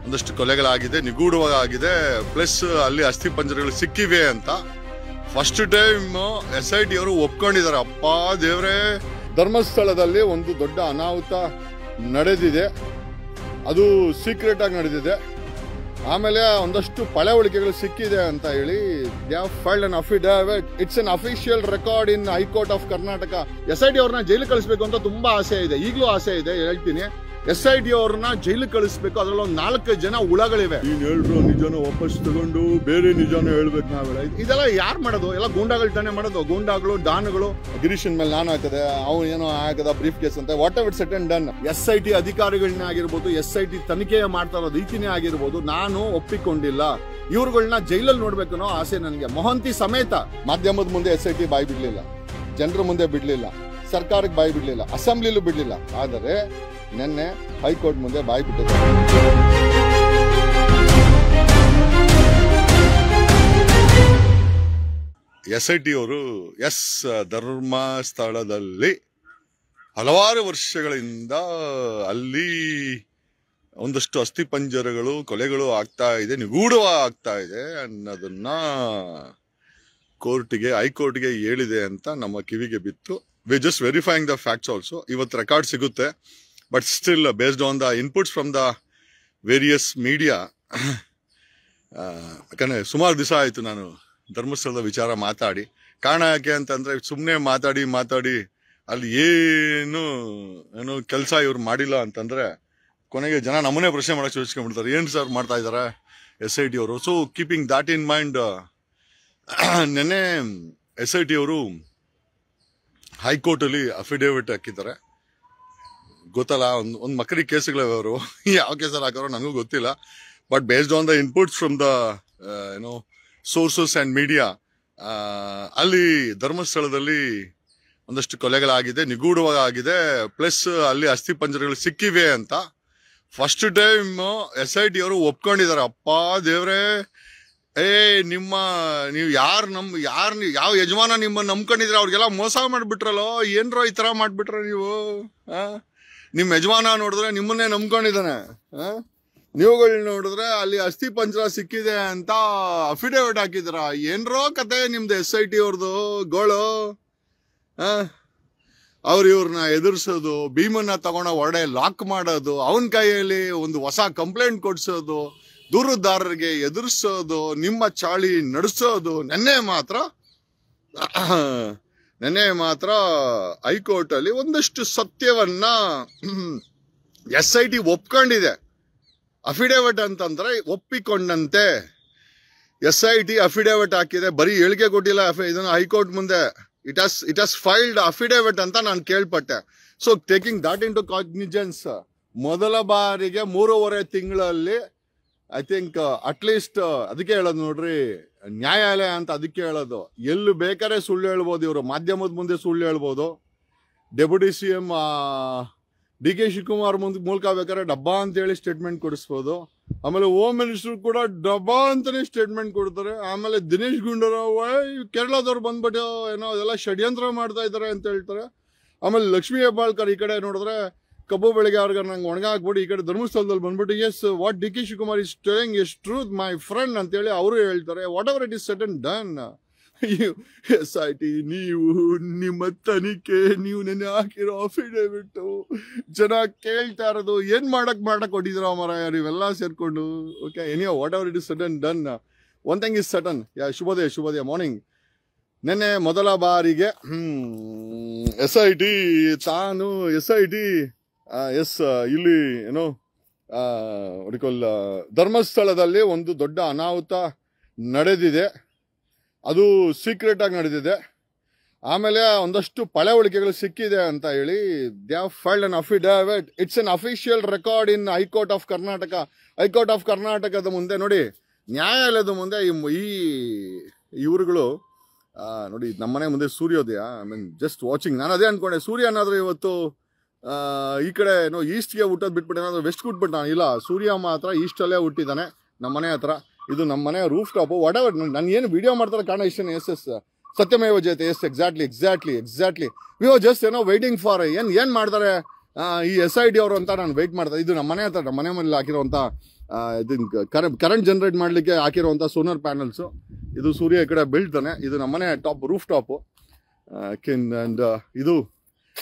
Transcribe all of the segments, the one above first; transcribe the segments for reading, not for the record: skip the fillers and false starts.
ಒಂದಷ್ಟು ಕೊಲೆಗಳಾಗಿದೆ, ನಿಗೂಢವಾಗಿದೆ, ಪ್ಲಸ್ ಅಲ್ಲಿ ಅಸ್ಥಿ ಪಂಜರಗಳು ಸಿಕ್ಕಿವೆ ಅಂತ ಫಸ್ಟ್ ಟೈಮ್ SIT ಅವರು ಒಪ್ಕೊಂಡಿದ್ದಾರೆ. ಅಪ್ಪ ದೇವ್ರೆ, ಧರ್ಮಸ್ಥಳದಲ್ಲಿ ಒಂದು ದೊಡ್ಡ ಅನಾಹುತ ನಡೆದಿದೆ, ಅದು ಸೀಕ್ರೆಟ್ ಆಗಿ ನಡೆದಿದೆ. ಆಮೇಲೆ ಒಂದಷ್ಟು ಪಳೆವಳಿಕೆಗಳು ಸಿಕ್ಕಿದೆ ಅಂತ ಹೇಳಿ they have filed an affidavit. It's an official record in high court of Karnataka. SIT ಅವ್ರನ್ನ ಜೈಲಿಗೆ ಕಳಿಸ್ಬೇಕು ಅಂತ ತುಂಬಾ ಆಸೆ ಇದೆ, ಈಗಲೂ ಆಸೆ ಇದೆ. ಹೇಳ್ತೀನಿ, SIT ಅವ್ರನ್ನ ಜೈಲಿಗೆ ಕಳಿಸ್ಬೇಕು. ಅದ್ರಲ್ಲಿ ಒಂದು 4 ಜನ ಹುಳಗಳಿವೆ. ನೀನ್ ಹೇಳ್ರು ನಿಜಾನ ವಾಪಸ್ ತಗೊಂಡು ಬೇರೆ ನಿಜಾನ ಹೇಳ್ಬೇಕು ನಾವೆಲ್ಲ. ಇದೆಲ್ಲ ಯಾರು ಮಾಡೋದು? ಎಲ್ಲ ಗೂಂಡಾಗಳು ತಾನೇ ಮಾಡೋದು. ಗೂಂಡಾಗಳು, ಡಾನ್ಗಳು. ಗಿರೀಶನ್ ಮೇಲೆ ನಾನು ಹಾಕದೆ, ಅವನು ಏನೋ ಹಾಕದ ಬ್ರೀಫ್ ಕೇಸ್ ಅಂತ. What ever set and done. SIT ಅಧಿಕಾರಿಗಳನ್ನ ಆಗಿರ್ಬೋದು, SIT ತನಿಖೆ ಮಾಡ್ತಾ ಇರೋ ರೀತಿನೇ ಆಗಿರ್ಬೋದು, ನಾನು ಒಪ್ಪಿಕೊಂಡಿಲ್ಲ. ಇವ್ರುಗಳನ್ನ ಜೈಲಲ್ಲಿ ನೋಡ್ಬೇಕು ಅನ್ನೋ ಆಸೆ ನನಗೆ. ಮೊಹಂತಿ ಸಮೇತ ಮಾಧ್ಯಮದ ಮುಂದೆ SIT ಬಾಯಿ ಬಿಡ್ಲಿಲ್ಲ, ಜನರ ಮುಂದೆ ಬಿಡ್ಲಿಲ್ಲ, ಸರ್ಕಾರಕ್ಕೆ ಬಾಯಿ ಬಿಡ್ಲಿಲ್ಲ, ಅಸೆಂಬ್ಲಿಲೂ ಬಿಡ್ಲಿಲ್ಲ. ಆದರೆ ನಿನ್ನೆ ಹೈಕೋರ್ಟ್ ಮುಂದೆ ಬಾಯಿ ಬಿಟ್ಟಿದೆ. SIT ಅವರು ಧರ್ಮಸ್ಥಳದಲ್ಲಿ ಹಲವಾರು ವರ್ಷಗಳಿಂದ ಅಲ್ಲಿ ಒಂದಷ್ಟು ಅಸ್ಥಿ ಪಂಜರಗಳು, ಕೊಲೆಗಳು ಆಗ್ತಾ ಇದೆ, ನಿಗೂಢವಾಗ್ತಾ ಇದೆ ಅನ್ನೋದನ್ನ ಹೈಕೋರ್ಟ್ಗೆ ಹೇಳಿದೆ ಅಂತ ನಮ್ಮ ಕಿವಿಗೆ ಬಿತ್ತು. We just verifying the facts also. ಇವತ್ತು ರೆಕಾರ್ಡ್ ಸಿಗುತ್ತೆ, but still based on the inputs from the various media. ಯಾಕಂದ್ರೆ ಸುಮಾರು ದಿವಸ ಆಯಿತು ನಾನು ಧರ್ಮಸ್ಥಳದ ವಿಚಾರ ಮಾತಾಡಿ. ಕಾರಣ ಯಾಕೆ ಅಂತಂದ್ರೆ, ಸುಮ್ಮನೆ ಮಾತಾಡಿ ಅಲ್ಲಿ ಏನು ಕೆಲಸ ಇವ್ರು ಮಾಡಿಲ್ಲ ಅಂತಂದ್ರೆ ಕೊನೆಗೆ ಜನ ನಮ್ಮನ್ನೇ ಪ್ರಶ್ನೆ ಮಾಡಕ್ಕೆ ಯೋಚಿಸ್ಕೊಂಡ್ಬಿಡ್ತಾರೆ, ಏನು ಸರ್ ಮಾಡ್ತಾ ಇದ್ದಾರೆ SIT ಅವರು. So keeping that in mind, ನೆನ್ನೆ SIT ಅವರು ಹೈಕೋರ್ಟಲ್ಲಿ ಅಫಿಡೇವಿಟ್ ಹಾಕಿದ್ದಾರೆ. ಗೊತ್ತಲ್ಲ, ಒಂದು ಮಕ್ಕಳಿಗೆ ಕೇಸ್ಗಳಿವೆ. ಅವರು ಯಾವ ಕೇಸಲ್ಲಿ ಹಾಕೋರು ನನಗೂ ಗೊತ್ತಿಲ್ಲ. But based on the inputs from the sources and media, ಅಲ್ಲಿ ಧರ್ಮಸ್ಥಳದಲ್ಲಿ ಒಂದಷ್ಟು ಕೊಲೆಗಳಾಗಿದೆ, ನಿಗೂಢವಾಗಿದೆ, ಪ್ಲಸ್ ಅಲ್ಲಿ ಅಸ್ಥಿ ಪಂಜರಗಳು ಸಿಕ್ಕಿವೆ ಅಂತ ಫಸ್ಟ್ ಟೈಮ್ SIT ಅವರು ಒಪ್ಕೊಂಡಿದ್ದಾರೆ. ಅಪ್ಪ ದೇವ್ರೆ, ನೀವು ಯಾವ ಯಜಮಾನ ನಿಮ್ಮನ್ನ ನಂಬ್ಕೊಂಡಿದ್ರೆ ಅವ್ರಿಗೆಲ್ಲ ಮೋಸ ಮಾಡ್ಬಿಟ್ರಲ್ಲೋ, ಏನ್ರೋ ಈ ತರ ಮಾಡ್ಬಿಟ್ರ ನೀವು. ನಿಮ್ ಯಜಮಾನ ನೋಡಿದ್ರೆ ನಿಮ್ಮನ್ನೇ ನಂಬ್ಕೊಂಡಿದ್ದಾನೆ, ನೀವುಗಳು ನೋಡಿದ್ರೆ ಅಲ್ಲಿ ಅಸ್ಥಿ ಪಂಜರ ಸಿಕ್ಕಿದೆ ಅಂತ ಅಫಿಡೇವಿಟ್ ಹಾಕಿದ್ರ. ಏನ್ರೋ ಕತೆ ನಿಮ್ದು SIT ಅವ್ರದ್ದು ಗೋಳು. ಇವ್ರನ್ನ ಎದುರಿಸೋದು, ಭೀಮನ್ನ ತಗೊಂಡ ಹೊರಡೆ ಲಾಕ್ ಮಾಡೋದು, ಅವನ ಕೈಯಲ್ಲಿ ಒಂದು ಹೊಸ ಕಂಪ್ಲೇಂಟ್ ಕೊಡ್ಸೋದು, ದೂರುದಾರರಿಗೆ ಎದುರಿಸೋದು, ನಿಮ್ಮ ಚಾಳಿ ನಡೆಸೋದು. ನೆನ್ನೆ ಮಾತ್ರ ಹೈಕೋರ್ಟ್ ಅಲ್ಲಿ ಒಂದಷ್ಟು ಸತ್ಯವನ್ನ SIT ಒಪ್ಕೊಂಡಿದೆ. ಅಫಿಡೇವಿಟ್ ಅಂತಂದ್ರೆ ಒಪ್ಪಿಕೊಂಡಂತೆ. SIT ಅಫಿಡೇವಿಟ್ ಹಾಕಿದೆ, ಬರೀ ಹೇಳಿಕೆ ಕೊಟ್ಟಿಲ್ಲ. ಇದನ್ನ ಹೈಕೋರ್ಟ್ ಮುಂದೆ ಇಟ್ ಹಸ್ ಫೈಲ್ಡ್ ಅಫಿಡೇವಿಟ್ ಅಂತ ನಾನು ಕೇಳ್ಪಟ್ಟೆ. So taking that into cognizance, ಮೊದಲ ಬಾರಿಗೆ 3.5 ತಿಂಗಳಲ್ಲಿ ಐ ಥಿಂಕ್ ಅಟ್ಲೀಸ್ಟ್ ಅದಕ್ಕೆ ಹೇಳೋದು ನೋಡ್ರಿ, ನ್ಯಾಯಾಲಯ ಅಂತ ಅದಕ್ಕೆ ಹೇಳೋದು. ಎಲ್ಲಿ ಬೇಕಾದ್ರೆ ಸುಳ್ಳು ಹೇಳ್ಬೋದು ಇವರು, ಮಾಧ್ಯಮದ ಮುಂದೆ ಸುಳ್ಳು ಹೇಳ್ಬೋದು. ಡೆಪ್ಯೂಟಿ CM DK ಶಿವಕುಮಾರ್ ಮೂಲಕ ಬೇಕಾದ್ರೆ ಡಬ್ಬಾ ಅಂತ ಹೇಳಿ ಸ್ಟೇಟ್ಮೆಂಟ್ ಕೊಡಿಸ್ಬೋದು. ಆಮೇಲೆ ಹೋಮ್ ಮಿನಿಸ್ಟರ್ ಕೂಡ ಡಬ್ಬಾ ಅಂತಾನೆ ಸ್ಟೇಟ್ಮೆಂಟ್ ಕೊಡ್ತಾರೆ. ಆಮೇಲೆ ದಿನೇಶ್ ಗುಂಡೂರಾವ್ ಕೇರಳದವ್ರು ಬಂದ್ಬಿಟ್ಟು ಏನೋ ಅದೆಲ್ಲ ಷಡ್ಯಂತ್ರ ಮಾಡ್ತಾ ಇದ್ದಾರೆ ಅಂತ ಹೇಳ್ತಾರೆ. ಆಮೇಲೆ ಲಕ್ಷ್ಮೀ ಹೆಬ್ಬಾಳ್ಕರ್ ಈ ಕಡೆ ನೋಡಿದ್ರೆ ಕಬ್ಬು ಬೆಳಗ್ಗೆ ಅವ್ರಿಗೆ ನಂಗೆ ಒಣಗ ಹಾಕ್ಬಿಟ್ಟು ಈ ಕಡೆ ಧರ್ಮಸ್ಥಳದಲ್ಲಿ ಬಂದ್ಬಿಟ್ಟು yes what DK Shivakumar is telling is truth my friend ಅಂತೇಳಿ ಅವರು ಹೇಳ್ತಾರೆ. Whatever it is set and done. SIT ನೀವು ನಿಮ್ಮ ತನಿಖೆ, ನೀವು ನೆನ್ನೆ ಹಾಕಿರೋ ಅಫಿಡೇವಿಟ್, ಜನ ಕೇಳ್ತಾ ಇರೋದು ಏನ್ ಮಾಡಕ್ ಕೊಟ್ಟಿದ್ರ ಮರ ನೀವೆಲ್ಲ ಸೇರ್ಕೊಂಡು. Okay, anyway whatever it is set and done, one thing is certain. ಶುಭೋದಯ ಮಾರ್ನಿಂಗ್. ನೆನ್ನೆ ಮೊದಲ ಬಾರಿಗೆ SIT ಇಲ್ಲಿ ಏನೋ ಧರ್ಮಸ್ಥಳದಲ್ಲಿ ಒಂದು ದೊಡ್ಡ ಅನಾಹುತ ನಡೆದಿದೆ, ಅದು ಸೀಕ್ರೆಟ್ ಆಗಿ ನಡೆದಿದೆ. ಆಮೇಲೆ ಒಂದಷ್ಟು ಪಳೆವಳಿಕೆಗಳು ಸಿಕ್ಕಿದೆ ಅಂತ ಹೇಳಿ they have filed an affidavit. It's an official record in high court of Karnataka. High court of ಕರ್ನಾಟಕದ ಮುಂದೆ ನೋಡಿ, ನ್ಯಾಯಾಲಯದ ಮುಂದೆ ಇವರುಗಳು ನೋಡಿ, ನಮ್ಮನೆ ಮುಂದೆ ಸೂರ್ಯೋದಯ. I mean just watching. ನಾನು ಅದೇ ಅನ್ಕೊಂಡೆ, ಸೂರ್ಯ ಏನಾದ್ರು ಇವತ್ತು ಈ ಕಡೆ ಏನೋ ಈಸ್ಟ್ಗೆ ಹುಟ್ಟೋದು ಬಿಟ್ಬಿಟ್ಟು ಏನಾದ್ರು ವೆಸ್ಟ್ ಹುಟ್ಬಿಟ್ಟು. ಇಲ್ಲ, ಸೂರ್ಯ ಮಾತ್ರ ಈಸ್ಟಲ್ಲೇ ಹುಟ್ಟಿದ್ದಾನೆ ನಮ್ಮನೆ ಹತ್ರ. ಇದು ನಮ್ಮನೆ ರೂಫ್ ಟಾಪ್. ವಾಟ್ ಎವರ್, ನಾನು ಏನು ವಿಡಿಯೋ ಮಾಡ್ತಾರೆ ಕಾರಣ ಇಷ್ಟೇ. ಎಸ್ ಸತ್ಯಮೇವ ಜಯತೆ. Yes exactly we are just ಏನೋ ವೈಟಿಂಗ್ ಫಾರ್ ಏನ್ ಮಾಡ್ತಾರೆ ಈ SIT ಅವರು ಅಂತ ನಾನು ವೆಯ್ಟ್ ಮಾಡ್ತಾರೆ. ಇದು ನಮ್ಮನೆ ಹತ್ರ, ನಮ್ಮ ಮನೆ ಮೇಲೆ ಹಾಕಿರೋಂಥ ಕರೆಂಟ್ ಜನರೇಟ್ ಮಾಡಲಿಕ್ಕೆ ಹಾಕಿರುವಂಥ ಸೋಲಾರ್ ಪ್ಯಾನಲ್ಸು. ಇದು ಸೂರ್ಯ ಈ ಕಡೆ ಬೀಳ್ತಾನೆ. ಇದು ನಮ್ಮನೆ ರೂಫ್ ಟಾಪು. ಆ್ಯಂಡ್ ಇದು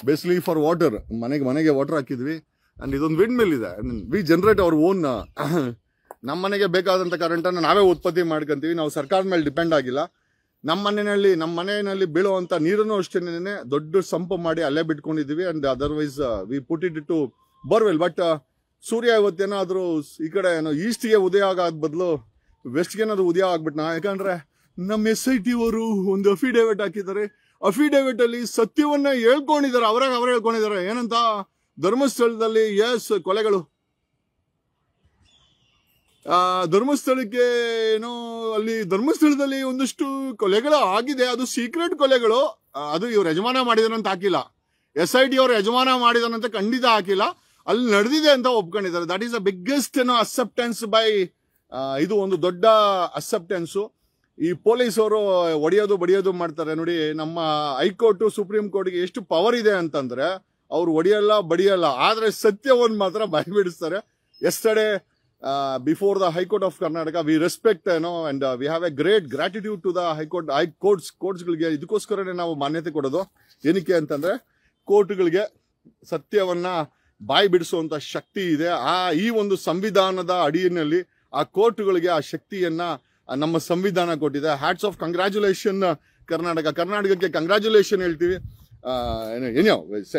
ಬೇಸಿಕಲಿ ಫಾರ್ ವಾಟರ್, ಮನೆಗೆ ವಾಟರ್ ಹಾಕಿದ್ವಿ. ಆ್ಯಂಡ್ ಇದೊಂದು ವಿಂಡ್ ಮಿಲ್ ಇದೆ. We generate our own. ನಮ್ಮ ಮನೆಗೆ ಬೇಕಾದಂಥ ಕರೆಂಟನ್ನು ನಾವೇ ಉತ್ಪತ್ತಿ ಮಾಡ್ಕೊಂತೀವಿ. ನಾವು ಸರ್ಕಾರದ ಮೇಲೆ ಡಿಪೆಂಡ್ ಆಗಿಲ್ಲ. ನಮ್ಮ ಮನೆಯಲ್ಲಿ ಬೀಳುವಂಥ ನೀರನ್ನು ಅಷ್ಟೇನೆ ದೊಡ್ಡ ಸಂಪ್ ಮಾಡಿ ಅಲ್ಲೇ ಬಿಟ್ಕೊಂಡಿದ್ದೀವಿ. And otherwise we put it to borewell. But ಸೂರ್ಯ ಇವತ್ತೇನಾದರೂ ಈ ಕಡೆ ಏನೋ ಈಸ್ಟ್ಗೆ ಉದಯ ಆಗೋದ್ ಬದಲು ವೆಸ್ಟ್ಗೆ ಏನಾದ್ರು ಉದಯ ಆಗ್ಬಿಟ್ನಾ? ಯಾಕಂದ್ರೆ ನಮ್ಮ SIT ಅವರು ಒಂದು ಅಫಿಡೇವಿಟ್ ಹಾಕಿದ್ದಾರೆ. ಅಫಿಡೇವಿಟ್ ಅಲ್ಲಿ ಸತ್ಯವನ್ನ ಹೇಳ್ಕೊಂಡಿದ್ದಾರೆ. ಅವರೇ ಹೇಳ್ಕೊಂಡಿದ್ದಾರೆ. ಏನಂತ? ಧರ್ಮಸ್ಥಳದಲ್ಲಿ ಕೊಲೆಗಳು, ಧರ್ಮಸ್ಥಳಕ್ಕೆ ಏನೋ ಅಲ್ಲಿ ಧರ್ಮಸ್ಥಳದಲ್ಲಿ ಒಂದಷ್ಟು ಕೊಲೆಗಳು ಆಗಿದೆ. ಅದು ಸೀಕ್ರೆಟ್ ಕೊಲೆಗಳು. ಅದು ಇವ್ರು ಯಜಮಾನ ಮಾಡಿದಾರಂತ ಹಾಕಿಲ್ಲ. SIT ಅವರು ಯಜಮಾನ ಮಾಡಿದಾರಂತ ಖಂಡಿತ ಹಾಕಿಲ್ಲ. ಅಲ್ಲಿ ನಡೆದಿದೆ ಅಂತ ಒಪ್ಕೊಂಡಿದ್ದಾರೆ. That is the biggest acceptance by. ಇದು ಒಂದು ದೊಡ್ಡ ಅಕ್ಸೆಪ್ಟೆನ್ಸು. ಈ ಪೊಲೀಸ್ ಅವರು ಒಡೆಯೋದು ಬಡಿಯೋದು ಮಾಡ್ತಾರೆ ನೋಡಿ. ನಮ್ಮ ಹೈಕೋರ್ಟ್ ಸುಪ್ರೀಂ ಕೋರ್ಟ್ಗೆ ಎಷ್ಟು ಪವರ್ ಇದೆ ಅಂತಂದ್ರೆ ಅವ್ರು ಒಡೆಯಲ್ಲ ಬಡಿಯಲ್ಲ, ಆದ್ರೆ ಸತ್ಯವನ್ನು ಮಾತ್ರ ಬಾಯ್ಬಿಡಿಸ್ತಾರೆ. Yesterday before the high court of Karnataka we respect and we have a great gratitude to the ಕೋರ್ಟ್ಸ್ಗಳಿಗೆ. ಇದಕ್ಕೋಸ್ಕರನೇ ನಾವು ಮಾನ್ಯತೆ ಕೊಡೋದು. ಏನಕ್ಕೆ ಅಂತಂದ್ರೆ ಕೋರ್ಟ್ಗಳಿಗೆ ಸತ್ಯವನ್ನ ಬಾಯಿ ಬಿಡಿಸುವಂತ ಶಕ್ತಿ ಇದೆ. ಈ ಒಂದು ಸಂವಿಧಾನದ ಅಡಿಯಲ್ಲಿ ಆ ಕೋರ್ಟ್ಗಳಿಗೆ ಆ ಶಕ್ತಿಯನ್ನ ನಮ್ಮ ಸಂವಿಧಾನ ಕೊಟ್ಟಿದೆ. ಹ್ಯಾಟ್ಸ್ ಆಫ್ ಕಂಗ್ರ್ಯಾಚುಲೇಷನ್ ಕರ್ನಾಟಕಕ್ಕೆ ಕಂಗ್ರ್ಯಾಚುಲೇಷನ್ ಹೇಳ್ತೀವಿ.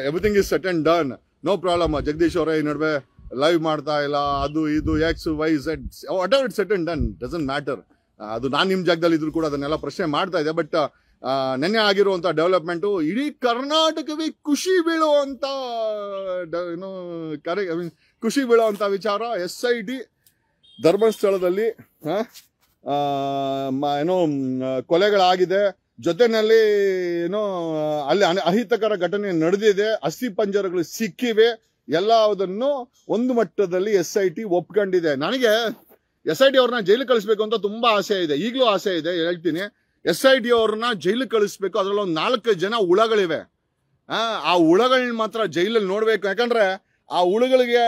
Everything is set and done, no problem. Jagadish ಅವರೇ ಈ ನಡುವೆ ಲೈವ್ ಮಾಡ್ತಾ ಇಲ್ಲ, ಅದು ಇದು XYZ whatever it set and done doesn't matter. ಅದು ನಾನು ನಿಮ್ಮ ಜಾಗದಲ್ಲಿ ಇದ್ರು ಕೂಡ ಅದನ್ನೆಲ್ಲ ಪ್ರಶ್ನೆ ಮಾಡ್ತಾ ಇದ್ದೆ. ಬಟ್ ನೆನ್ನೆ ಆಗಿರುವಂತ ಡೆವಲಪ್ಮೆಂಟು ಇಡೀ ಕರ್ನಾಟಕವೇ ಖುಷಿ ಬೀಳುವಂತ ಖುಷಿ ಬೀಳುವಂತ ವಿಚಾರ. SIT ಧರ್ಮಸ್ಥಳದಲ್ಲಿ ಕೊಲೆಗಳಾಗಿದೆ. ಜೊತೆನಲ್ಲಿ ಅಲ್ಲಿ ಅಹಿತಕರ ಘಟನೆ ನಡೆದಿದೆ. ಅಸ್ಥಿ ಪಂಜರಗಳು ಸಿಕ್ಕಿವೆ. ಎಲ್ಲದನ್ನು ಒಂದು ಮಟ್ಟದಲ್ಲಿ SIT ಒಪ್ಕೊಂಡಿದೆ. ನನಗೆ SIT ಅವ್ರನ್ನ ಜೈಲಿಗೆ ಕಳಿಸ್ಬೇಕು ಅಂತ ತುಂಬಾ ಆಸೆ ಇದೆ. ಈಗಲೂ ಆಸೆ ಇದೆ, ಹೇಳ್ತೀನಿ. SIT ಅವ್ರನ್ನ ಜೈಲಿಗೆ ಕಳಿಸ್ಬೇಕು. ಅದ್ರಲ್ಲಿ ಒಂದು 4 ಜನ ಹುಳಗಳಿವೆ. ಆ ಹುಳಗಳನ್ನ ಮಾತ್ರ ಜೈಲಲ್ಲಿ ನೋಡ್ಬೇಕು. ಯಾಕಂದ್ರೆ ಆ ಹುಳುಗಳಿಗೆ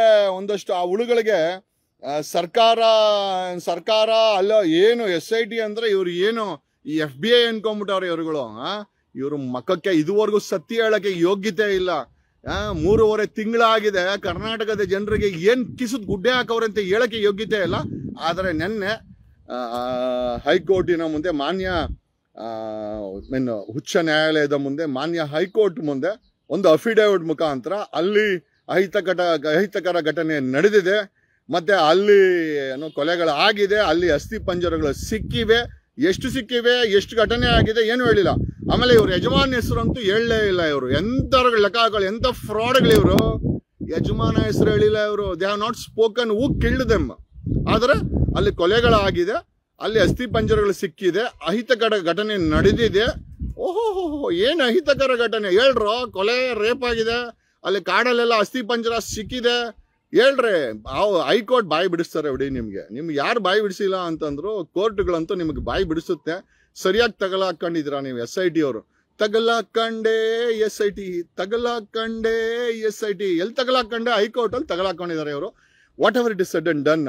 ಸರ್ಕಾರ ಅಲ್ಲ ಏನು SIT ಅಂದ್ರೆ ಇವ್ರು ಏನು ಈ FBI ಅನ್ಕೊಂಡ್ಬಿಟ್ಟವ್ರೆ ಇವ್ರುಗಳು. ಇವ್ರ ಮಕ್ಕಕ್ಕೆ ಇದುವರೆಗೂ ಸತ್ಯ ಹೇಳಕ್ಕೆ ಯೋಗ್ಯತೆ ಇಲ್ಲ. 3.5 ತಿಂಗಳಾಗಿದೆ. ಕರ್ನಾಟಕದ ಜನರಿಗೆ ಏನ್ ಕಿಸುದ್ ಗುಡ್ಡೆ ಹಾಕವ್ರೆ ಅಂತ ಹೇಳಕ್ಕೆ ಯೋಗ್ಯತೆ ಇಲ್ಲ. ಆದರೆ ನೆನ್ನೆ ಹೈಕೋರ್ಟಿನ ಮುಂದೆ ಉಚ್ಚ ನ್ಯಾಯಾಲಯದ ಮುಂದೆ ಮಾನ್ಯ ಹೈಕೋರ್ಟ್ ಮುಂದೆ ಒಂದು ಅಫಿಡೇವಿಟ್ ಮುಖಾಂತರ ಅಲ್ಲಿ ಅಹಿತಕರ ಘಟನೆ ನಡೆದಿದೆ. ಮತ್ತೆ ಅಲ್ಲಿ ಕೊಲೆಗಳಾಗಿದೆ. ಅಲ್ಲಿ ಅಸ್ಥಿ ಪಂಜರಗಳು ಸಿಕ್ಕಿವೆ. ಎಷ್ಟು ಸಿಕ್ಕಿವೆ, ಎಷ್ಟು ಘಟನೆ ಆಗಿದೆ ಏನು ಹೇಳಿಲ್ಲ. ಆಮೇಲೆ ಇವ್ರ ಯಜಮಾನ್ ಹೆಸರಂತೂ ಹೇಳಲೇ ಇಲ್ಲ. ಇವರು ಎಂತ ಲೆಕ್ಕಗಳು, ಎಂತ ಫ್ರಾಡ್ಗಳು ಇವರು. ಯಜಮಾನ ಹೆಸರು ಹೇಳಿಲ್ಲ ಇವರು. They have not spoken. Who killed them. ಆದ್ರೆ ಅಲ್ಲಿ ಕೊಲೆಗಳಾಗಿದೆ, ಅಲ್ಲಿ ಅಸ್ಥಿ ಪಂಜರಗಳು ಸಿಕ್ಕಿದೆ, ಅಹಿತಕರ ಘಟನೆ ನಡೆದಿದೆ. ಓಹೋ, ಏನ್ ಅಹಿತಕರ ಘಟನೆ ಹೇಳ್ರು? ಕೊಲೆ, ರೇಪ್ ಆಗಿದೆ, ಅಲ್ಲಿ ಕಾಡಲ್ಲೆಲ್ಲ ಅಸ್ಥಿ ಪಂಜರ ಸಿಕ್ಕಿದೆ. ಹೇಳ್ರಿ. ಹೈಕೋರ್ಟ್ ಬಾಯಿ ಬಿಡಿಸ್ತಾರೆ ಬಿಡಿ. ನಿಮ್ಗೆ ಯಾರು ಬಾಯಿ ಬಿಡಿಸಿಲ್ಲ ಅಂತಂದ್ರು ಕೋರ್ಟ್ಗಳಂತೂ ನಿಮ್ಗೆ ಬಾಯಿ ಬಿಡಿಸುತ್ತೆ. ಸರಿಯಾಗಿ ತಗಲಾಕೊಂಡಿದ್ದೀರಾ ನೀವು SIT ಅವರು. ತಗಲಾಕಂಡೆ SIT, ತಗಲಾಕಂಡೆ SIT. ಎಲ್ಲಿ ತಗಲಾಕಂಡೆ? ಹೈಕೋರ್ಟ್ ಅಲ್ಲಿ ತಗಲಾಕೊಂಡಿದ್ದಾರೆ ಇವರು. What ever it is said and done.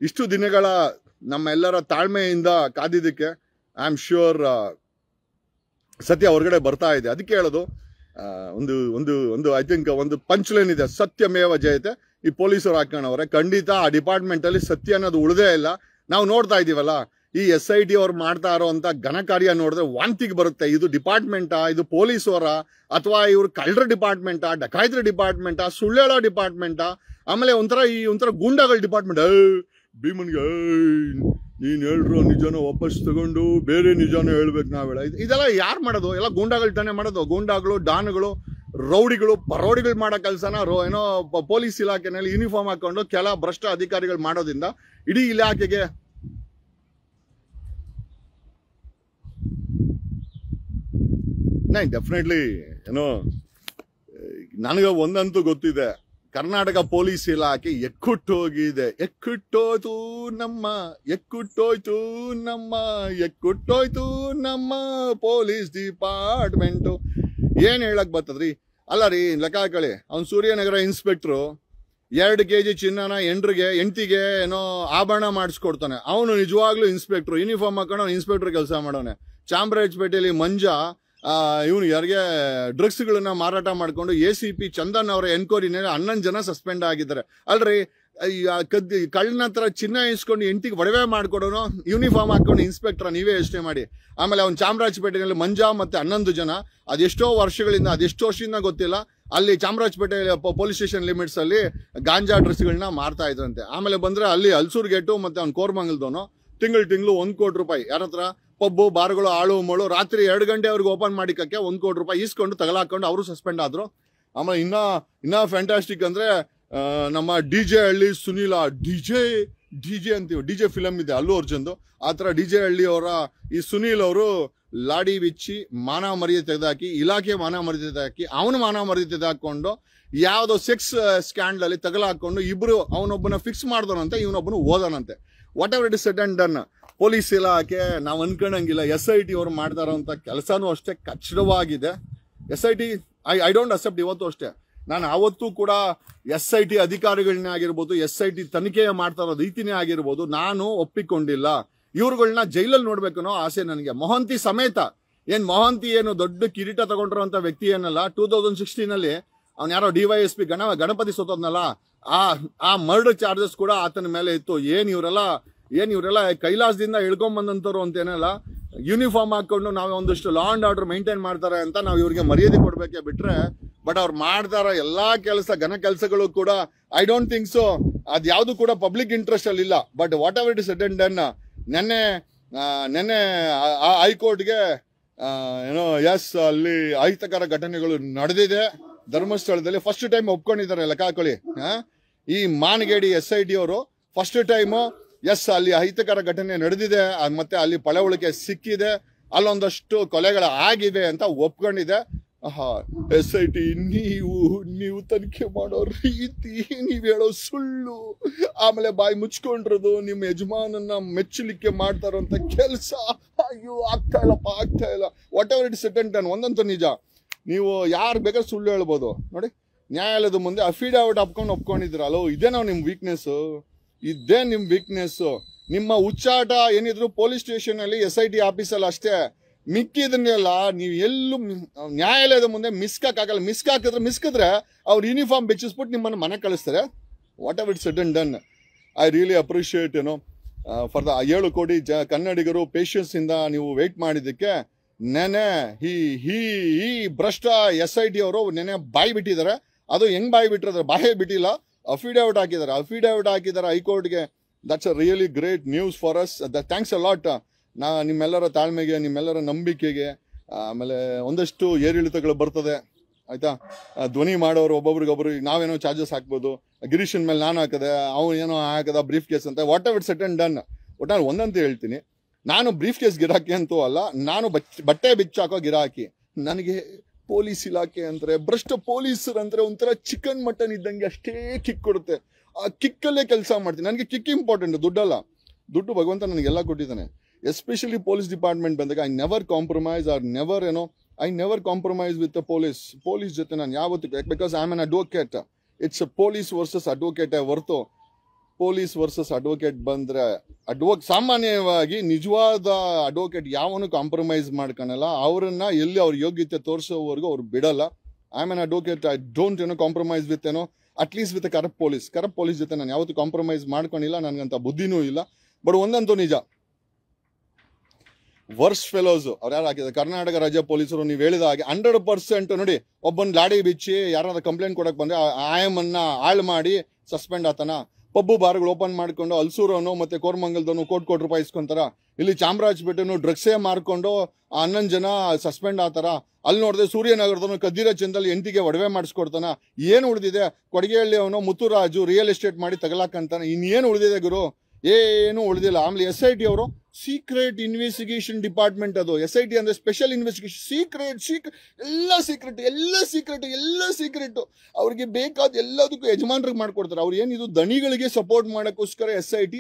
ಇಷ್ಟು ದಿನಗಳ ನಮ್ಮ ಎಲ್ಲರ ತಾಳ್ಮೆಯಿಂದ ಕಾದಿದ್ದಕ್ಕೆ ಐ ಆಮ್ ಶ್ಯೂರ್ ಸತ್ಯ ಹೊರಗಡೆ ಬರ್ತಾ ಇದೆ. ಅದಕ್ಕೆ ಹೇಳೋದು ಒಂದು ಐ ಥಿಂಕ್ ಒಂದು ಪಂಚ್ಲೈನ್ ಇದೆ, ಸತ್ಯಮೇವ ಜಯತೆ. ಈ ಪೊಲೀಸರು ಹಾಕೋಣವ್ರೆ. ಖಂಡಿತ ಆ ಡಿಪಾರ್ಟ್ಮೆಂಟ್ ಅಲ್ಲಿ ಸತ್ಯ ಅನ್ನೋದು ಉಳಿದೇ ಇಲ್ಲ. ನಾವು ನೋಡ್ತಾ ಇದೀವಲ್ಲ, ಈ SIT ಅವ್ರು ಮಾಡ್ತಾ ಇರೋಂಥ ಘನ ಕಾರ್ಯ ನೋಡಿದ್ರೆ ವಾಂತಿಗೆ ಬರುತ್ತೆ. ಇದು ಡಿಪಾರ್ಟ್ಮೆಂಟಾ? ಇದು ಪೊಲೀಸವರ? ಅಥವಾ ಇವ್ರು ಕಳ್ಳರ ಡಿಪಾರ್ಟ್ಮೆಂಟಾ? ಡಕಾಯಿತರ ಡಿಪಾರ್ಟ್ಮೆಂಟಾ? ಸುಳ್ಳೇಳೋ ಡಿಪಾರ್ಟ್ಮೆಂಟಾ? ಆಮೇಲೆ ಒಂಥರ ಗೂಂಡಾಗಳ ಡಿಪಾರ್ಟ್ಮೆಂಟ್. ಭೀಮನ್ಗೆ ನೀನ್ ಹೇಳ್ರು ನಿಜಾನ ವಾಪಸ್ ತಗೊಂಡು ಬೇರೆ ನಿಜಾನ ಹೇಳ್ಬೇಕು ನಾವ್ ಹೇಳ. ಇದೆಲ್ಲ ಯಾರು ಮಾಡೋದು? ಎಲ್ಲ ಗೂಂಡಾಗಳು ತಾನೇ ಮಾಡೋದು. ಗೂಂಡಾಗಳು, ಡಾನ್ಗಳು, ರೌಡಿಗಳು ಮಾಡೋ ಕೆಲಸನ ಏನೋ ಪೊಲೀಸ್ ಇಲಾಖೆನಲ್ಲಿ ಯೂನಿಫಾರ್ಮ್ ಹಾಕೊಂಡು ಕೆಲ ಭ್ರಷ್ಟ ಅಧಿಕಾರಿಗಳು ಮಾಡೋದ್ರಿಂದ ಇಡೀ ಇಲಾಖೆಗೆ ಡೆಫಿನೆಟ್ಲಿ ನನಗೆ ಒಂದಂತೂ ಗೊತ್ತಿದೆ. ಕರ್ನಾಟಕ ಪೊಲೀಸ್ ಇಲಾಖೆ ಎಕ್ಕುಟ್ಟೋಗಿದೆ. ಎಕ್ಕುಟ್ಟೋಯ್ತು ನಮ್ಮ ಪೊಲೀಸ್ ಡಿಪಾರ್ಟ್ಮೆಂಟು. ಏನ್ ಹೇಳಕ್ ಬರ್ತದ್ರಿ? ಅಲ್ಲ ರೀ, ಲೆಕ್ಕ ಹಾಕೊಳ್ಳಿ. ಅವ್ನು ಸೂರ್ಯನಗರ ಇನ್ಸ್ಪೆಕ್ಟ್ರು 2 kg ಚಿನ್ನನ ಹೆಂಡತಿಗೆ ಏನೋ ಆಭರಣ ಮಾಡಿಸ್ಕೊಡ್ತಾನೆ. ಅವನು ನಿಜವಾಗ್ಲೂ ಇನ್ಸ್ಪೆಕ್ಟರ್, ಯೂನಿಫಾರ್ಮ್ ಹಾಕೊಂಡು ಇನ್ಸ್ಪೆಕ್ಟರ್ ಕೆಲಸ ಮಾಡೋನೆ. ಚಾಮರಾಜಪೇಟೆಯಲ್ಲಿ ಮಂಜ ಇವನು ಯಾರಿಗೆ ಡ್ರಗ್ಸ್ಗಳನ್ನ ಮಾರಾಟ ಮಾಡ್ಕೊಂಡು ACP ಚಂದನ್ ಅವರ ಎನ್ಕ್ವೈರಿನಲ್ಲಿ 11 ಜನ ಸಸ್ಪೆಂಡ್ ಆಗಿದ್ದಾರೆ. ಅಲ್ರಿ, ಕಳ್ಳನ ಹತ್ರ ಚಿನ್ನ ಇಸ್ಕೊಂಡು ಹೆಂಡತಿಗೆ ಒಡವೆ ಮಾಡ್ಕೊಡೋನು ಯೂನಿಫಾರ್ಮ್ ಹಾಕೊಂಡು ಇನ್ಸ್ಪೆಕ್ಟರ್, ನೀವೇ ಯೋಚನೆ ಮಾಡಿ. ಆಮೇಲೆ ಅವ್ನು ಚಾಮರಾಜಪೇಟೆಯಲ್ಲಿ ಮಂಜಾ ಮತ್ತೆ 11 ಜನ, ಅದೆಷ್ಟೋ ವರ್ಷದಿಂದ ಗೊತ್ತಿಲ್ಲ, ಅಲ್ಲಿ ಚಾಮರಾಜಪೇಟೆ ಪೊಲೀಸ್ ಸ್ಟೇಷನ್ ಲಿಮಿಟ್ಸ್ ಅಲ್ಲಿ ಗಾಂಜಾ ಡ್ರಗ್ಸ್ಗಳನ್ನ ಮಾರ್ತಾ ಇದ್ರಂತೆ. ಆಮೇಲೆ ಬಂದ್ರೆ ಅಲ್ಲಿ ಹಲ್ಸೂರ್ ಗೇಟು ಮತ್ತೆ ಅವ್ನು ಕೋರ್ಮಂಗಲ್ದವನು ತಿಂಗಳು 1 ಕೋಟಿ ರೂಪಾಯಿ ಯಾರ ಹತ್ರ ಪಬ್ಬು ಬಾರ್ಗಳು ಆಳು ಮಳು ರಾತ್ರಿ 2 ಗಂಟೆ ಅವ್ರಿಗೆ ಓಪನ್ ಮಾಡಿಕಕ್ಕೆ 1 ಕೋಟಿ ರೂಪಾಯಿ ಈಸ್ಕೊಂಡು ತಗಲಾಕೊಂಡು ಅವರು ಸಸ್ಪೆಂಡ್ ಆದ್ರು. ಆಮೇಲೆ ಇನ್ನ ಫ್ಯಾಂಟಾಸ್ಟಿಕ್ ಅಂದ್ರೆ ನಮ್ಮ DJ ಹಳ್ಳಿ ಸುನೀಲ, ಡಿಜೆ ಅಂತೀವಿ, DJ ಫಿಲಮ್ ಇದೆ ಅಲ್ಲು ಅರ್ಜುನ್ದು, ಆ ತರ DJ ಹಳ್ಳಿ ಅವರ ಈ ಸುನೀಲ್ ಅವರು ಲಾಡಿ ಬಿಚ್ಚಿ ಮಾನ ಮರ್ಯಾದೆ ತೆಗೆದಾಕಿ, ಇಲಾಖೆ ಮಾನ ಮರ್ಯಾದೆ ತೆಗೆದಾಕಿ, ಅವನು ಮಾನ ಮರ್ಯಾದೆ ತೆಗೆದಾಕೊಂಡು ಯಾವ್ದೋ ಸೆಕ್ಸ್ ಸ್ಕ್ಯಾಂಡಲ್ ಅಲ್ಲಿ ತಗಲಾಕೊಂಡು ಇಬ್ರು ಅವನೊಬ್ಬನ ಫಿಕ್ಸ್ ಮಾಡ್ದೋನಂತೆ, ಇವನೊಬ್ಬನು ಓದೋನಂತೆ. Whatever it is said and done. Police ಇಲಾಖೆ ನಾವು ಅನ್ಕೊಂಡಂಗಿಲ್ಲ. SIT ಅವರು ಮಾಡ್ತಾ ಇರೋಂಥ ಕೆಲಸನೂ ಅಷ್ಟೇ ಕಚ್ಚಡವಾಗಿದೆ. SIT I don't accept. ಇವತ್ತು ಅಷ್ಟೇ ನಾನು ಅವತ್ತು ಕೂಡ SIT ಅಧಿಕಾರಿಗಳನ್ನೇ ಆಗಿರ್ಬೋದು, SIT ತನಿಖೆ ಮಾಡ್ತಾ ಇರೋ ರೀತಿನೇ ಆಗಿರ್ಬೋದು, ನಾನು ಒಪ್ಪಿಕೊಂಡಿಲ್ಲ. ಇವ್ರುಗಳನ್ನ ಜೈಲಲ್ಲಿ ನೋಡ್ಬೇಕು ಅನ್ನೋ ಆಸೆ ನನಗೆ. ಮೊಹಂತಿ ಸಮೇತ ಮೊಹಂತಿ ದೊಡ್ಡ ಕಿರೀಟ ತಗೊಂಡಿರೋಂಥ ವ್ಯಕ್ತಿ ಏನಲ್ಲ, 2016 ಅವ್ನು ಯಾರೋ DYSP ಗಣಪತಿ ಸೋತೋದ್ನಲ್ಲ, ಆ ಮರ್ಡರ್ ಚಾರ್ಜಸ್ ಕೂಡ ಆತನ ಮೇಲೆ ಇತ್ತು. ಏನ್ ಇವರೆಲ್ಲ ಕೈಲಾಸದಿಂದ ಇಳ್ಕೊಂಡ್ ಬಂದಂತವ್ರು ಅಂತೇನಲ್ಲ, ಯೂನಿಫಾರ್ಮ್ ಹಾಕೊಂಡು ನಾವು ಒಂದಷ್ಟು ಲಾ ಅಂಡ್ ಆರ್ಡರ್ ಮೇಂಟೈನ್ ಮಾಡ್ತಾರೆ ಅಂತ ನಾವು ಇವ್ರಿಗೆ ಮರ್ಯಾದೆ ಕೊಡ್ಬೇಕೆ ಬಿಟ್ರೆ, ಬಟ್ ಅವ್ರು ಮಾಡ್ತಾರ ಎಲ್ಲಾ ಘನ ಕೆಲಸಗಳು ಕೂಡ ಐ ಡೋಂಟ್ ಥಿಂಕ್ ಸೊ ಅದ್ಯಾವುದು ಕೂಡ ಪಬ್ಲಿಕ್ ಇಂಟ್ರೆಸ್ಟ್ ಅಲ್ಲಿ ಇಲ್ಲ. But what ever it is said and done. ನೆನ್ನೆ ಹೈಕೋರ್ಟ್ಗೆ ಅಲ್ಲಿ ಅಹಿತಕರ ಘಟನೆಗಳು ನಡೆದಿದೆ ಧರ್ಮಸ್ಥಳದಲ್ಲಿ. ಫಸ್ಟ್ ಟೈಮ್ ಒಪ್ಕೊಂಡಿದ್ದಾರೆ, ಲೆಕ್ಕ ಹಾಕೊಳ್ಳಿ. ಈ ಮಾನಗೇಡಿ SIT ಅವರು ಫಸ್ಟ್ ಟೈಮು ಅಲ್ಲಿ ಅಹಿತಕರ ಘಟನೆ ನಡೆದಿದೆ, ಮತ್ತೆ ಅಲ್ಲಿ ಪಳವಳಿಕೆ ಸಿಕ್ಕಿದೆ, ಅಲ್ಲೊಂದಷ್ಟು ಕೊಲೆಗಳು ಆಗಿವೆ ಅಂತ ಒಪ್ಕೊಂಡಿದೆ. SIT ನೀವು ತನಿಖೆ ಮಾಡೋ ರೀತಿ, ನೀವ್ ಹೇಳೋ ಸುಳ್ಳು, ಆಮೇಲೆ ಬಾಯಿ ಮುಚ್ಕೊಂಡಿರೋದು, ನಿಮ್ಮ ಯಜಮಾನನ್ನ ಮೆಚ್ಚಲಿಕ್ಕೆ ಮಾಡ್ತಾರಂತ ಕೆಲಸ, ಅಯ್ಯೋ ಆಗ್ತಾ ಇಲ್ಲ. What ever it is said and done. ಒಂದಂತೂ ನಿಜ, ನೀವು ಯಾರು ಬೇಕಾದ್ರೆ ಸುಳ್ಳು ಹೇಳ್ಬೋದು ನೋಡಿ, ನ್ಯಾಯಾಲಯದ ಮುಂದೆ ಅಫಿಡಾವಿಟ್ ಒಪ್ಕೊಂಡಿದ್ರಲ್ಲೋ, ಇದೇ ನಾವು ನಿಮ್ ವೀಕ್ನೆಸ್. ನಿಮ್ಮ ಉಚ್ಚಾಟ ಏನಿದ್ರು ಪೊಲೀಸ್ ಸ್ಟೇಷನ್ ಅಲ್ಲಿ SIT ಆಫೀಸಲ್ಲಿ ಅಷ್ಟೇ. ಮಿಕ್ಕಿದನ್ನೆಲ್ಲ ನೀವು ಎಲ್ಲೂ ನ್ಯಾಯಾಲಯದ ಮುಂದೆ ಮಿಸ್ಕಾಗಲ್ಲ. ಮಿಸ್ಕಿದ್ರೆ ಅವ್ರು ಯೂನಿಫಾರ್ಮ್ ಬೆಚ್ಚಿಸ್ಬಿಟ್ಟು ನಿಮ್ಮನ್ನು ಮನೆ ಕಳಿಸ್ತಾರೆ. What ever it shed and done. I really appreciate for the 7 ಕೋಟಿ ಕನ್ನಡಿಗರು ಪೇಷನ್ಸ್ ಇಂದ ನೀವು ವೇಟ್ ಮಾಡಿದ್ದಕ್ಕೆ. ನೆನೆ ಈ ಭ್ರಷ್ಟ SIT ಅವರು ನೆನೆ ಬಾಯಿ ಬಿಟ್ಟಿದ್ದಾರೆ. ಅದು ಹೆಂಗ್ ಬಾಯಿ ಬಿಟ್ಟಿರೋದ್ರೆ, ಬಾಯೇ ಬಿಟ್ಟಿಲ್ಲ, ಅಫಿಡೇವಿಟ್ ಹಾಕಿದ್ದಾರೆ ಹೈಕೋರ್ಟ್ಗೆ. That's a really great news for us. Thanks a lot. ನಿಮ್ಮೆಲ್ಲರ ತಾಳ್ಮೆಗೆ, ನಿಮ್ಮೆಲ್ಲರ ನಂಬಿಕೆಗೆ. ಆಮೇಲೆ ಒಂದಷ್ಟು ಏರಿಳಿತಗಳು ಬರ್ತದೆ ಆಯ್ತಾ. ಧ್ವನಿ ಮಾಡೋರು ಒಬ್ಬೊಬ್ರಿಗೊಬ್ರು ನಾವೇನೋ ಚಾರ್ಜಸ್ ಹಾಕ್ಬೋದು. ಗಿರೀಶನ್ ಮೇಲೆ ನಾನು ಹಾಕದೆ, ಅವನು ಏನೋ ಹಾಕದ ಬ್ರೀಫ್ ಕೇಸ್ ಅಂತ. What ever set and done. ಒಟ್ಟಾರೆ ಒಂದಂತ ಹೇಳ್ತೀನಿ, ನಾನು ಬ್ರೀಫ್ ಕೇಸ್ ಗಿರಾಕಿ ಅಂತೂ ಅಲ್ಲ, ನಾನು ಬಟ್ಟೆ ಬಿಚ್ಚಾಕೋ ಗಿರಾಕಿ. ನನಗೆ ಪೊಲೀಸ್ ಇಲಾಖೆ ಅಂದ್ರೆ, ಭ್ರಷ್ಟ ಪೊಲೀಸರು ಅಂದ್ರೆ ಒಂಥರ ಚಿಕನ್ ಮಟನ್ ಇದ್ದಂಗೆ ಅಷ್ಟೇ ಕಿಕ್ ಕೊಡುತ್ತೆ. ಆ ಕಿಕ್ಕಲ್ಲೇ ಕೆಲಸ ಮಾಡ್ತೀನಿ. ನನಗೆ ಕಿಕ್ ಇಂಪಾರ್ಟೆಂಟ್, ದುಡ್ಡಲ್ಲ. ದುಡ್ಡು ಭಗವಂತ ನನಗೆಲ್ಲ ಕೊಟ್ಟಿದ್ದಾನೆ. ಎಸ್ಪೆಷಲಿ ಪೊಲೀಸ್ ಡಿಪಾರ್ಟ್ಮೆಂಟ್ ಬಂದಾಗ I never compromise with the police ಜೊತೆ ನಾನು ಯಾವತ್ತು, because I am an advocate. It's police versus advocate ಹೊರತು ಪೊಲೀಸ್ ವರ್ಸಸ್ ಅಡ್ವೊಕೇಟ್ ಬಂದ್ರೆ ಸಾಮಾನ್ಯವಾಗಿ ನಿಜವಾದ ಅಡ್ವೊಕೇಟ್ ಯಾವನು ಕಾಂಪ್ರಮೈಸ್ ಮಾಡ್ಕೊಳಲ್ಲ. ಅವರನ್ನ ಎಲ್ಲಿ ಅವ್ರ ಯೋಗ್ಯತೆ ತೋರಿಸೋವರೆಗೂ ಅವ್ರು ಬಿಡಲ್ಲ. I am an advocate. I don't compromise with at least with corrupt police ಜೊತೆ ನಾನು ಯಾವತ್ತು ಕಾಂಪ್ರಮೈಸ್ ಮಾಡ್ಕೊಂಡಿಲ್ಲ. ನನ್ಗಂತ ಬುದ್ಧಿನೂ ಇಲ್ಲ. ಬಟ್ ಒಂದಂತೂ ನಿಜ, ವರ್ಸ್ ಫೆಲೋಸ್ ಅವ್ರು ಯಾರು ಹಾಕಿದ್ದಾರೆ ಕರ್ನಾಟಕ ರಾಜ್ಯ ಪೊಲೀಸರು. ನೀವು ಹೇಳಿದ ಹಾಗೆ 100% ನೋಡಿ, ಒಬ್ಬನ್ ಲಾಡಿ ಬಿಚ್ಚಿ ಯಾರಾದ್ರೂ ಕಂಪ್ಲೇಂಟ್ ಕೊಡಕ್ ಬಂದ್ರೆ ಆಯಮ್ಮನ್ನ ಹಾಳು ಮಾಡಿ ಸಸ್ಪೆಂಡ್ ಆತನ. ಪಬ್ಬು ಬಾರ್ಗಳು ಓಪನ್ ಮಾಡ್ಕೊಂಡು ಹಲ್ಸೂರವನು ಮತ್ತೆ ಕೋರ್ಮಂಗಲ್ದವನು ಕೋಟಿ ರೂಪಾಯಿ ಇಸ್ಕೊಂತಾರ. ಇಲ್ಲಿ ಚಾಮರಾಜಪೇಟೆನು ಡ್ರಗ್ಸೇ ಮಾರ್ಕೊಂಡು 11 ಜನ ಸಸ್ಪೆಂಡ್ ಆತಾರ. ಅಲ್ಲಿ ನೋಡಿದ್ರೆ ಸೂರ್ಯನಗರದವನು ಕದ್ದಿರ ಚಂದಲ್ಲಿ ಹೆಂಡತಿಗೆ ಒಡವೆ ಮಾಡಿಸ್ಕೊಡ್ತಾನ. ಏನು ಉಳಿದಿದೆ? ಕೊಡಗೆಹಳ್ಳಿ ಅವನು ಮುತ್ತುರಾಜು ರಿಯಲ್ ಎಸ್ಟೇಟ್ ಮಾಡಿ ತಗಲಾಕಂತಾನೆ. ಇನ್ನೇನು ಉಳಿದಿದೆ ಗುರು? ಏನು ಉಳಿದಿಲ್ಲ. ಆಮೇಲೆ SIT ಅವರು ಸೀಕ್ರೆಟ್ ಇನ್ವೆಸ್ಟಿಗೇಷನ್ ಡಿಪಾರ್ಟ್ಮೆಂಟ್. ಅದು SIT ಅಂದ್ರೆ ಸ್ಪೆಷಲ್ ಇನ್ವೆಸ್ಟಿಗೇಷನ್. ಎಲ್ಲ ಸೀಕ್ರೆಟ್ ಅವ್ರಿಗೆ ಬೇಕಾದ ಎಲ್ಲದಕ್ಕೂ ಯಜಮಾನ್ರಿಗೆ ಮಾಡ್ಕೊಡ್ತಾರೆ. ಅವ್ರು ಏನಿದು ದಣಿಗಳಿಗೆ ಸಪೋರ್ಟ್ ಮಾಡಕ್ಕೋಸ್ಕರ SIT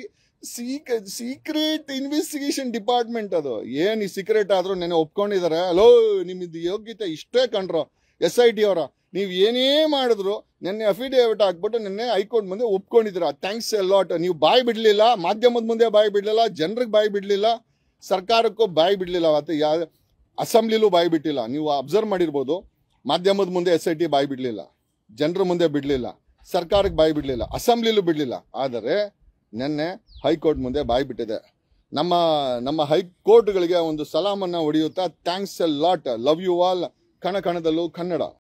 ಸೀಕ್ರೆಟ್ ಇನ್ವೆಸ್ಟಿಗೇಷನ್ ಡಿಪಾರ್ಟ್ಮೆಂಟ್. ಅದು ಏನ್ ಈ ಸೀಕ್ರೆಟ್ ಆದ್ರೂ ನೆನೆ ಒಪ್ಕೊಂಡಿದ್ದಾರೆ. ಅಲೋ, ನಿಮ್ದು ಯೋಗ್ಯತೆ ಇಷ್ಟೇ ಕಂಡ್ರು SIT ಅವರ. ನೀವು ಏನೇ ಮಾಡಿದ್ರು ನಿನ್ನೆ ಅಫಿಡೇವಿಟ್ ಹಾಕ್ಬಿಟ್ಟು ನಿನ್ನೆ ಹೈಕೋರ್ಟ್ ಮುಂದೆ ಒಪ್ಕೊಂಡಿದ್ದೀರಾ. Thanks a lot. ನೀವು ಬಾಯಿ ಬಿಡಲಿಲ್ಲ, ಮಾಧ್ಯಮದ ಮುಂದೆ ಬಾಯಿ ಬಿಡಲಿಲ್ಲ, ಜನರಿಗೆ ಬಾಯಿ ಬಿಡಲಿಲ್ಲ, ಸರ್ಕಾರಕ್ಕೂ ಬಾಯಿ ಬಿಡಲಿಲ್ಲ, ಮತ್ತು ಅಸೆಂಬ್ಲಿಲೂ ಬಾಯಿ ಬಿಟ್ಟಿಲ್ಲ. ನೀವು ಅಬ್ಸರ್ವ್ ಮಾಡಿರ್ಬೋದು, ಮಾಧ್ಯಮದ ಮುಂದೆ SIT ಬಾಯಿ ಬಿಡಲಿಲ್ಲ, ಜನರ ಮುಂದೆ ಬಿಡಲಿಲ್ಲ, ಸರ್ಕಾರಕ್ಕೆ ಬಾಯಿ ಬಿಡಲಿಲ್ಲ, ಅಸೆಂಬ್ಲಿಲೂ ಬಿಡಲಿಲ್ಲ. ಆದರೆ ನಿನ್ನೆ ಹೈಕೋರ್ಟ್ ಮುಂದೆ ಬಾಯಿ ಬಿಟ್ಟಿದೆ. ನಮ್ಮ ಹೈಕೋರ್ಟ್ಗಳಿಗೆ ಒಂದು ಸಲಾಮನ್ನು ಹೊಡೆಯುತ್ತಾ thanks a lot, love you all, ಕಣ ಕಣದಲ್ಲೂ ಕನ್ನಡ.